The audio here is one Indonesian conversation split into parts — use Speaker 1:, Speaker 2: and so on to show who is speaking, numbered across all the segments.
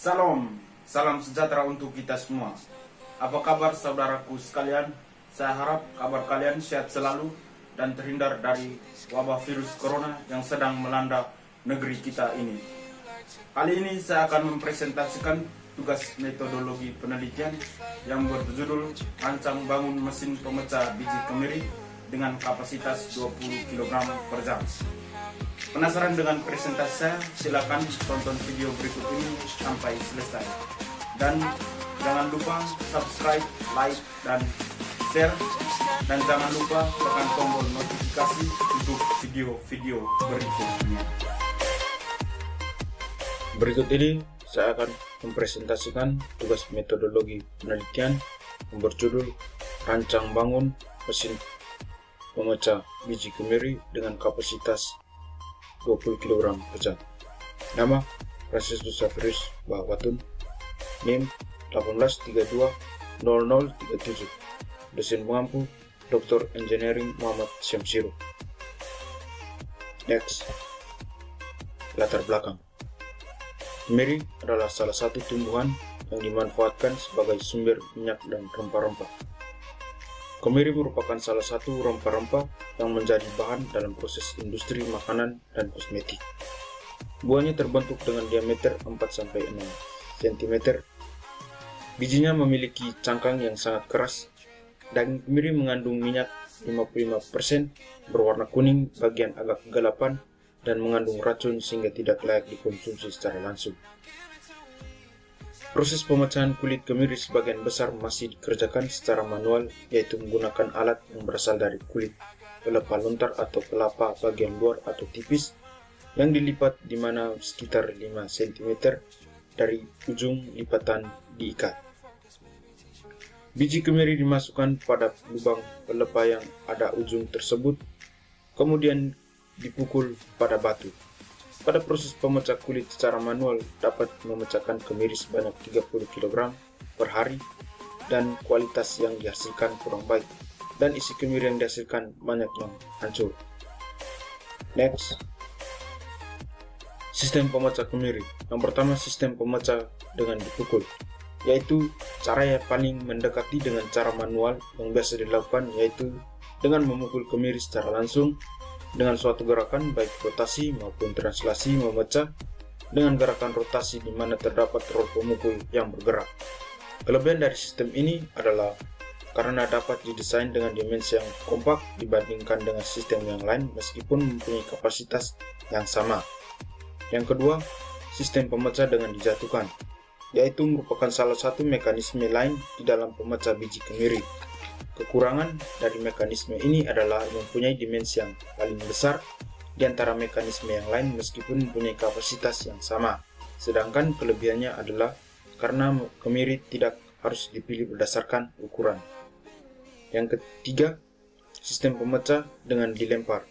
Speaker 1: Salam sejahtera untuk kita semua. Apa kabar saudaraku sekalian? Saya harap kabar kalian sehat selalu dan terhindar dari wabah virus corona yang sedang melanda negeri kita ini. Kali ini saya akan mempresentasikan tugas metodologi penelitian yang berjudul Rancang Bangun Mesin Pemecah Biji Kemiri dengan kapasitas 20 kg per jam. Penasaran dengan presentasi saya? Silakan tonton video berikut ini sampai selesai. Dan jangan lupa subscribe, like, dan share. Dan jangan lupa tekan tombol notifikasi untuk video-video berikutnya. Berikut ini saya akan mempresentasikan tugas metodologi penelitian yang berjudul Rancang Bangun Mesin Pemecah Biji Kemiri dengan kapasitas 20 kg per jam. Nama Franciscus Xaverius Bahwatun, NIM 18320037, dosen pengampu Dr. Engineering Muhammad Syamsiru. Next, latar belakang. Kemiri adalah salah satu tumbuhan yang dimanfaatkan sebagai sumber minyak dan rempah-rempah. Kemiri merupakan salah satu rempah-rempah yang menjadi bahan dalam proses industri makanan dan kosmetik. Buahnya terbentuk dengan diameter 4-6 cm. Bijinya memiliki cangkang yang sangat keras. Daging kemiri mengandung minyak 55%, berwarna kuning bagian agak kegelapan, dan mengandung racun sehingga tidak layak dikonsumsi secara langsung. Proses pemecahan kulit kemiri sebagian besar masih dikerjakan secara manual, yaitu menggunakan alat yang berasal dari kulit pelepah lontar atau kelapa bagian luar atau tipis yang dilipat di mana sekitar 5 cm dari ujung lipatan diikat. Biji kemiri dimasukkan pada lubang pelepah yang ada ujung tersebut, kemudian dipukul pada batu. Pada proses pemecah kulit secara manual dapat memecahkan kemiri sebanyak 30 kg per hari, dan kualitas yang dihasilkan kurang baik, dan isi kemiri yang dihasilkan banyak yang hancur. Next, sistem pemecah kemiri. Yang pertama, sistem pemecah dengan dipukul, yaitu cara yang paling mendekati dengan cara manual yang biasa dilakukan, yaitu dengan memukul kemiri secara langsung dengan suatu gerakan baik rotasi maupun translasi memecah dengan gerakan rotasi di mana terdapat rol pemukul yang bergerak. Kelebihan dari sistem ini adalah karena dapat didesain dengan dimensi yang kompak dibandingkan dengan sistem yang lain meskipun mempunyai kapasitas yang sama. Yang kedua, sistem pemecah dengan dijatuhkan, yaitu merupakan salah satu mekanisme lain di dalam pemecah biji kemiri. Kekurangan dari mekanisme ini adalah mempunyai dimensi yang paling besar di antara mekanisme yang lain meskipun mempunyai kapasitas yang sama. Sedangkan kelebihannya adalah karena kemiri tidak harus dipilih berdasarkan ukuran. Yang ketiga, sistem pemecah dengan dilempar,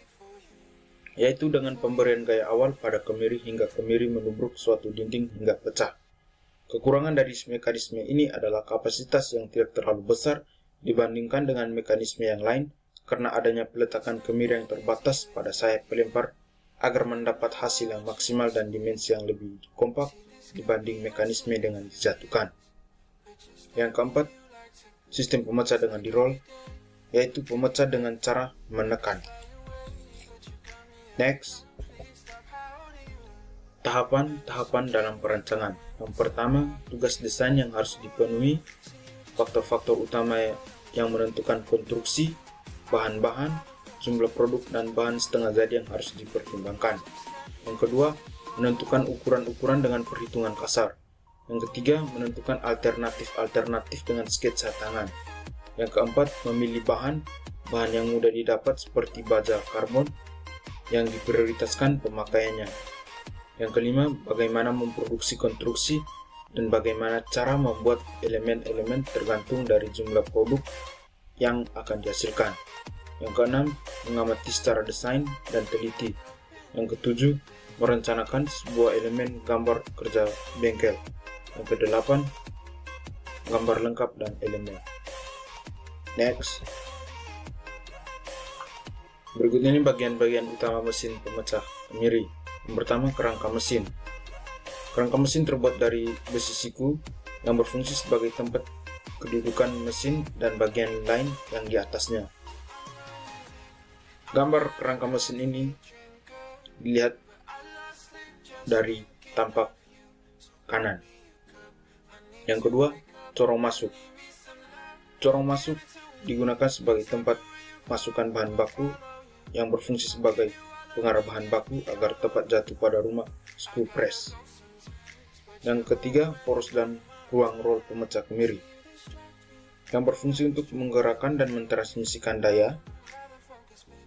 Speaker 1: yaitu dengan pemberian gaya awal pada kemiri hingga kemiri menubruk suatu dinding hingga pecah. Kekurangan dari mekanisme ini adalah kapasitas yang tidak terlalu besar dibandingkan dengan mekanisme yang lain karena adanya peletakan kemiri yang terbatas pada sayap pelempar agar mendapat hasil yang maksimal dan dimensi yang lebih kompak dibanding mekanisme dengan dijatuhkan. Yang keempat, sistem pemecah dengan di-roll, yaitu pemecah dengan cara menekan. Next, tahapan-tahapan dalam perancangan. Yang pertama, tugas desain yang harus dipenuhi. Faktor-faktor utama yang menentukan konstruksi, bahan-bahan, jumlah produk, dan bahan setengah jadi yang harus dipertimbangkan. Yang kedua, menentukan ukuran-ukuran dengan perhitungan kasar. Yang ketiga, menentukan alternatif-alternatif dengan sketsa tangan. Yang keempat, memilih bahan yang mudah didapat seperti baja karbon yang diprioritaskan pemakaiannya. Yang kelima, bagaimana memproduksi konstruksi dan bagaimana cara membuat elemen-elemen tergantung dari jumlah produk yang akan dihasilkan. Yang keenam, mengamati secara desain dan teliti. Yang ketujuh, merencanakan sebuah elemen gambar kerja bengkel. Yang kedelapan, gambar lengkap dan elemen. Next, berikut ini bagian-bagian utama mesin pemecah kemiri. Yang pertama, kerangka mesin. Kerangka mesin terbuat dari besi siku yang berfungsi sebagai tempat kedudukan mesin dan bagian lain yang di atasnya. Gambar kerangka mesin ini dilihat dari tampak kanan. Yang kedua, corong masuk. Corong masuk digunakan sebagai tempat masukkan bahan baku yang berfungsi sebagai pengarah bahan baku agar tepat jatuh pada rumah screw press. Yang ketiga, poros dan ruang roll pemecah kemiri yang berfungsi untuk menggerakkan dan mentransmisikan daya.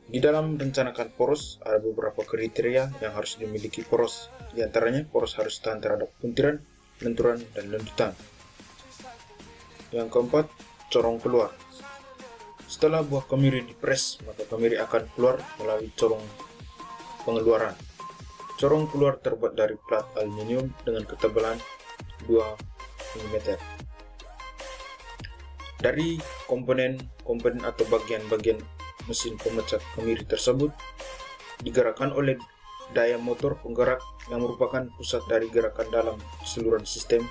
Speaker 1: Di dalam merencanakan poros, ada beberapa kriteria yang harus dimiliki poros. Di antaranya, poros harus tahan terhadap puntiran, lenturan, dan lendutan. Yang keempat, corong keluar. Setelah buah kemiri dipres, maka kemiri akan keluar melalui corong pengeluaran. Corong keluar terbuat dari plat aluminium dengan ketebalan 2 mm. Dari komponen atau bagian-bagian mesin pemecah kemiri tersebut digerakkan oleh daya motor penggerak yang merupakan pusat dari gerakan dalam keseluruhan sistem.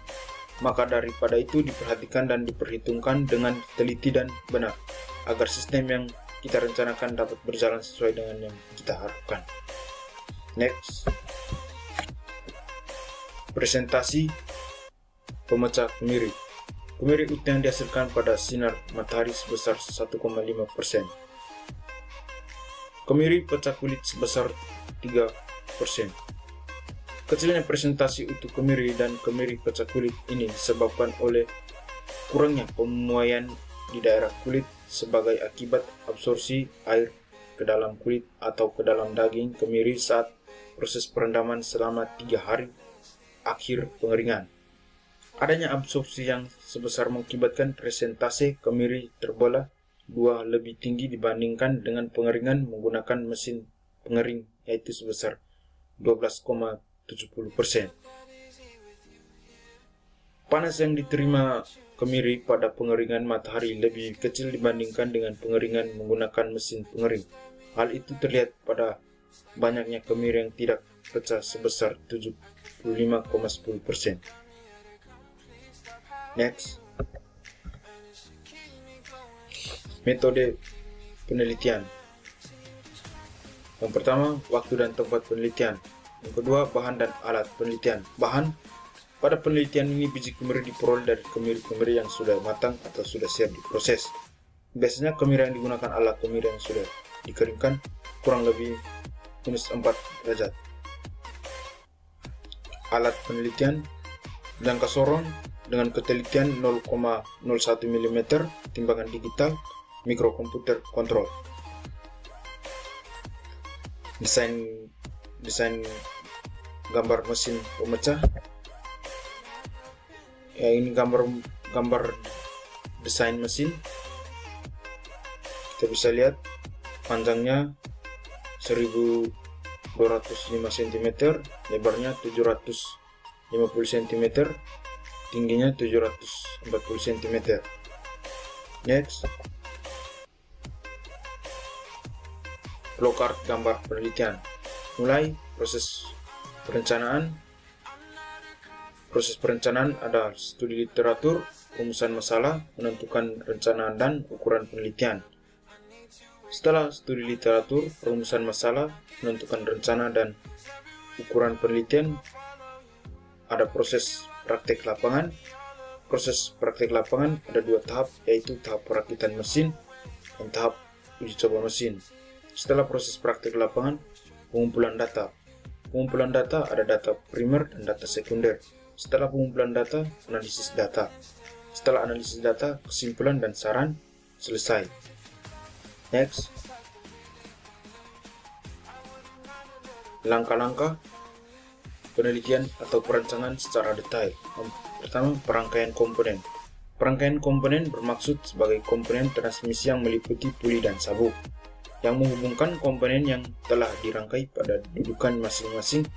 Speaker 1: Maka daripada itu diperhatikan dan diperhitungkan dengan teliti dan benar agar sistem yang kita rencanakan dapat berjalan sesuai dengan yang kita harapkan. Next, presentasi pemecah kemiri. Kemiri utuh yang dihasilkan pada sinar matahari sebesar 1,5%. Kemiri pecah kulit sebesar 3%. Kecilnya presentasi utuh kemiri dan kemiri pecah kulit ini disebabkan oleh kurangnya pemuaian di daerah kulit sebagai akibat absorpsi air ke dalam kulit atau ke dalam daging kemiri saat proses perendaman selama 3 hari akhir pengeringan. Adanya absorpsi yang sebesar mengakibatkan presentase kemiri terbelah 2 lebih tinggi dibandingkan dengan pengeringan menggunakan mesin pengering, yaitu sebesar 12,70%. Panas yang diterima kemiri pada pengeringan matahari lebih kecil dibandingkan dengan pengeringan menggunakan mesin pengering. Hal itu terlihat pada banyaknya kemiri yang tidak pecah sebesar 75,10%. Next, metode penelitian. Yang pertama, waktu dan tempat penelitian. Yang kedua, bahan dan alat penelitian. Bahan, pada penelitian ini biji kemiri diperoleh dari kemiri-kemiri yang sudah matang atau sudah siap diproses. Biasanya kemiri yang digunakan adalah kemiri yang sudah dikeringkan kurang lebih -4 derajat. Alat penelitian, jangka sorong dengan ketelitian 0,01 mm, timbangan digital, mikrokomputer kontrol. Desain gambar mesin pemecah. Ya, ini gambar desain mesin. Kita bisa lihat panjangnya 1205 cm, lebarnya 750 cm, tingginya 740 cm. Next, flowchart gambar penelitian. Mulai proses perencanaan. Proses perencanaan ada studi literatur, rumusan masalah, menentukan rencana dan ukuran penelitian. Setelah studi literatur, rumusan masalah, menentukan rencana dan ukuran penelitian, ada proses praktek lapangan. Proses praktek lapangan ada 2 tahap, yaitu tahap perakitan mesin dan tahap uji coba mesin. Setelah proses praktek lapangan, pengumpulan data. Pengumpulan data ada data primer dan data sekunder. Setelah pengumpulan data, analisis data. Setelah analisis data, kesimpulan dan saran selesai. Next, langkah-langkah penelitian atau perancangan secara detail. Pertama, perangkaian komponen. Perangkaian komponen bermaksud sebagai komponen transmisi yang meliputi puli dan sabuk, yang menghubungkan komponen yang telah dirangkai pada dudukan masing-masing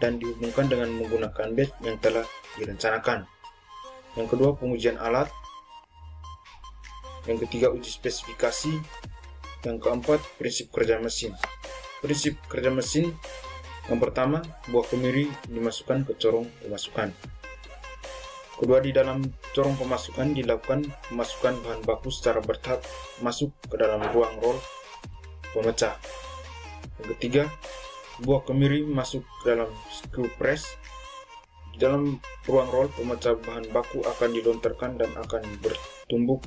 Speaker 1: dan dihubungkan dengan menggunakan bed yang telah direncanakan. Yang kedua, pengujian alat. Yang ketiga, uji spesifikasi. Yang keempat, prinsip kerja mesin. Prinsip kerja mesin Yang pertama, buah kemiri dimasukkan ke corong pemasukan. Kedua, di dalam corong pemasukan dilakukan pemasukan bahan baku secara bertahap masuk ke dalam ruang roll pemecah. Yang ketiga, buah kemiri masuk ke dalam screw press. Di dalam ruang roll pemecah bahan baku akan dilontarkan dan akan bertumbuk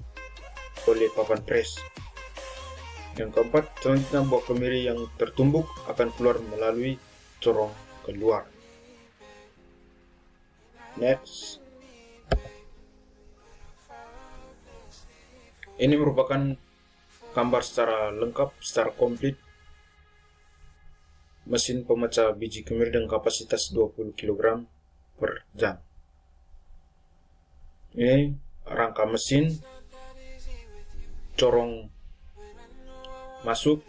Speaker 1: oleh papan press. Yang keempat, selanjutnya buah kemiri yang tertumbuk akan keluar melalui corong keluar. Next. Ini merupakan gambar secara lengkap, secara komplit mesin pemecah biji kemiri dengan kapasitas 20 kg per jam. Ini rangka mesin, corong masuk,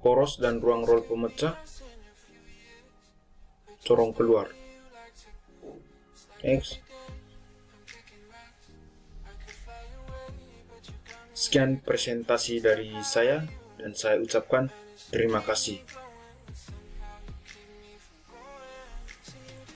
Speaker 1: poros dan ruang roll pemecah, corong keluar. Next. Sekian presentasi dari saya dan saya ucapkan terima kasih.